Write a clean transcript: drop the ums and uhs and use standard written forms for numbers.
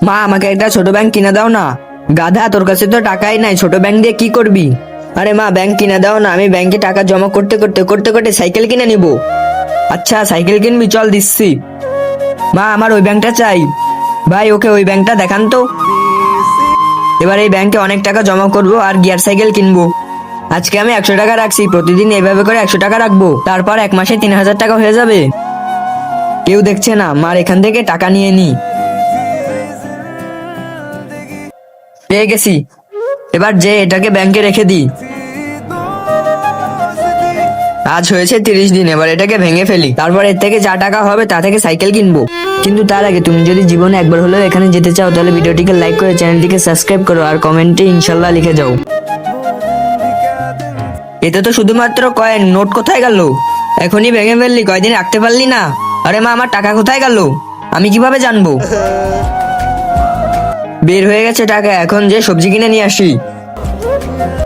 মা, আমাকে একটা ছোট ব্যাংক কিনে দাও না। গাধা, তোর কাছে তো টাকাই নাই, ছোট ব্যাংক দিয়ে কি করবি? আরে মা, ব্যাংক কিনে দাও না, আমি ব্যাংকে টাকা জমা করতে করতে করতে করতে সাইকেল কিনে নিব। আচ্ছা, সাইকেল কিনবি, চল দিচ্ছি। মা, আমার ওই ব্যাংকটা চাই। ভাই, ওকে ওই ব্যাংকটা দেখান তো। এবার এই ব্যাংকে অনেক টাকা জমা করব আর গিয়ার সাইকেল কিনবো। আজকে আমি 100 টাকা রাখছি, প্রতিদিন এইভাবে করে 100 টাকা রাখবো, তারপর এক মাসে 3000 টাকা হয়ে যাবে। কেউ দেখছে না, মার এখান থেকে টাকা নিয়ে নি। পেয়ে গেছি। এবার যে এটাকে ব্যাংকে রেখে দি। আজ হয়েছে 30 দিন, এবার এটাকে ভেঙে ফেলি, তারপর এর থেকে যা টাকা হবে তা থেকে সাইকেল কিনবো। কিন্তু তার আগে তুমি যদি জীবনে একবার হলেও এখানে যেতে চাও, তাহলে ভিডিওটিকে লাইক করে চ্যানেলটিকে সাবস্ক্রাইব করো আর কমেন্টে ইনশাল্লাহ লিখে যাও। এতে তো শুধুমাত্র কয়েন, নোট কোথায় গেল? এখনই ভেঙে ফেললি, কয়দিন রাখতে পারলি না? আরে মা, আমার টাকা কোথায় গেল? আমি কিভাবে জানবো? বের হয়ে গেছে টাকা, এখন যে সবজি কিনে নিয়ে আসি।